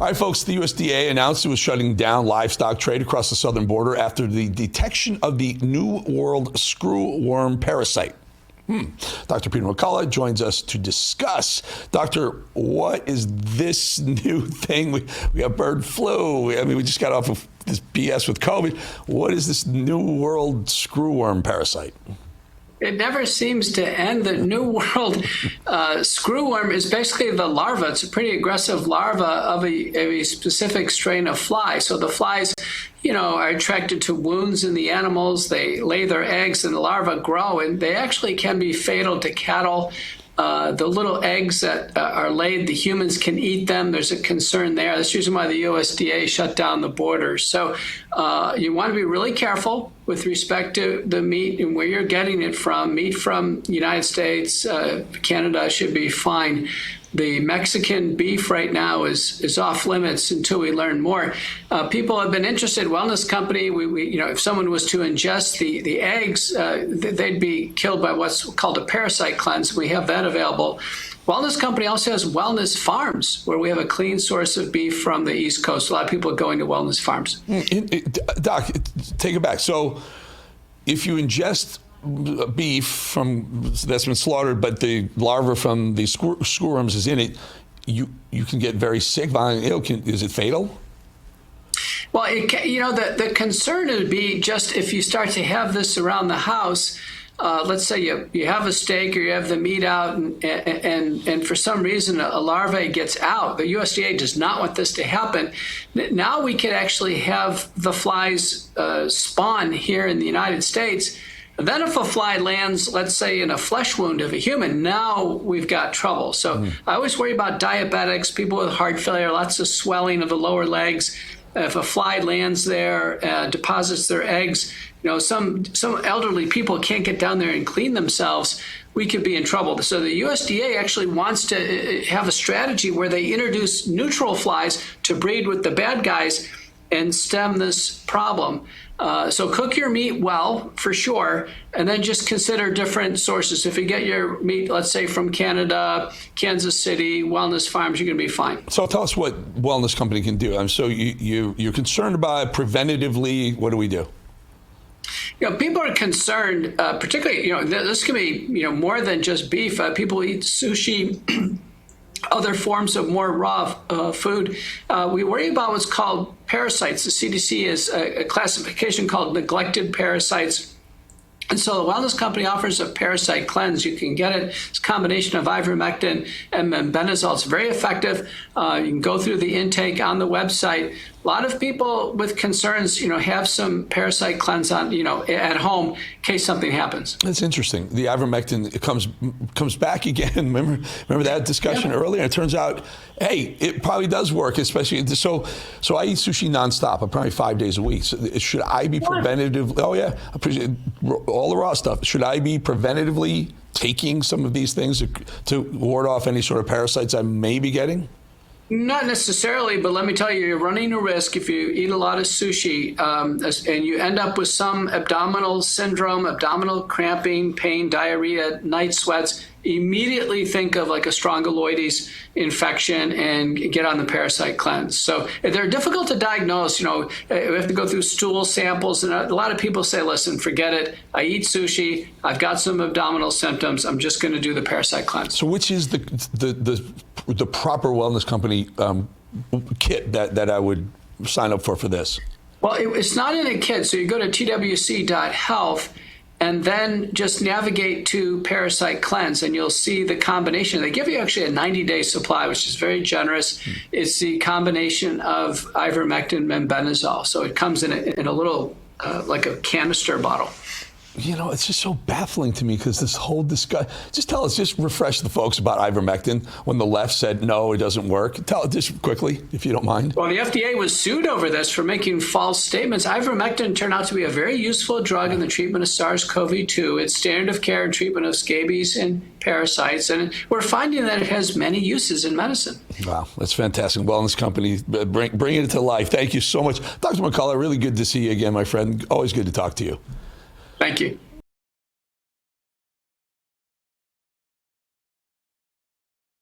All right, folks, the USDA announced it was shutting down livestock trade across the southern border after the detection of the New World screwworm parasite. Dr. Peter McCullough joins us to discuss. Doctor, what is this new thing? We have bird flu. We just got off of this BS with COVID. What is this New World screwworm parasite? It never seems to end. The New World screwworm is basically the larva. It's a pretty aggressive larva of a specific strain of fly. So the flies, are attracted to wounds in the animals. They lay their eggs and the larvae grow, and they actually can be fatal to cattle. The little eggs that are laid, the humans can eat them. There's a concern there. That's usually why the USDA shut down the borders. So you want to be really careful with respect to the meat and where you're getting it from. Meat from the United States, Canada should be fine. The Mexican beef right now is off limits until we learn more. People have been interested. Wellness company, if someone was to ingest the eggs, they'd be killed by what's called a parasite cleanse. We have that available. Wellness company also has wellness farms where we have a clean source of beef from the East Coast. A lot of people are going to wellness farms. Doc, take it back. So if you ingest beef that's been slaughtered, but the larva from the screwworms is in it, you can get very sick, violent, ill. Is it fatal? Well, the concern would be just if you start to have this around the house. Let's say you have a steak or you have the meat out, and for some reason a larvae gets out. The USDA does not want this to happen. Now we could actually have the flies spawn here in the United States. Then if a fly lands, let's say, in a flesh wound of a human, now we've got trouble. So I always worry about diabetics, people with heart failure, lots of swelling of the lower legs. If a fly lands there, deposits their eggs, some elderly people can't get down there and clean themselves, we could be in trouble. So the USDA actually wants to have a strategy where they introduce neutral flies to breed with the bad guys and stem this problem. So cook your meat well, for sure, and then just consider different sources. If you get your meat, let's say, from Canada, Kansas City, wellness farms, you're going to be fine. So tell us what wellness company can do. So you're concerned about it preventatively. What do we do? People are concerned, particularly, this can be, more than just beef. People eat sushi, other forms of more raw food. We worry about what's called parasites. The CDC has a classification called neglected parasites. And so the wellness company offers a parasite cleanse. You can get it. It's a combination of ivermectin and mebendazole. It's very effective. You can go through the intake on the website. A lot of people with concerns, have some parasite cleanse on, at home in case something happens. That's interesting. The ivermectin, it comes back again. Remember that discussion earlier? It turns out, hey, it probably does work, especially so I eat sushi nonstop, probably 5 days a week. So should I be preventative? Oh yeah, I appreciate all the raw stuff. Should I be preventatively taking some of these things to ward off any sort of parasites I may be getting? Not necessarily, but let me tell you, you're running a risk if you eat a lot of sushi and you end up with some abdominal syndrome, abdominal cramping, pain, diarrhea, night sweats. Immediately think of like a strongyloides infection and get on the parasite cleanse. So they're difficult to diagnose. We have to go through stool samples, and a lot of people say, listen, forget it. I eat sushi. I've got some abdominal symptoms. I'm just going to do the parasite cleanse. So which is the proper wellness company kit that I would sign up for this? Well, it's not in a kit. So you go to twc.health and then just navigate to parasite cleanse, and you'll see the combination. They give you actually a 90-day supply, which is very generous. It's the combination of ivermectin-mebendazole. So it comes in a little, like a canister bottle. It's just so baffling to me because this whole discussion. Just refresh the folks about ivermectin when the left said, no, it doesn't work. Tell it just quickly, if you don't mind. Well, the FDA was sued over this for making false statements. Ivermectin turned out to be a very useful drug in the treatment of SARS-CoV-2. It's standard of care in treatment of scabies and parasites, and we're finding that it has many uses in medicine. Wow, that's fantastic. Wellness company, bringing it to life. Thank you so much. Dr. McCullough, really good to see you again, my friend. Always good to talk to you. Thank you.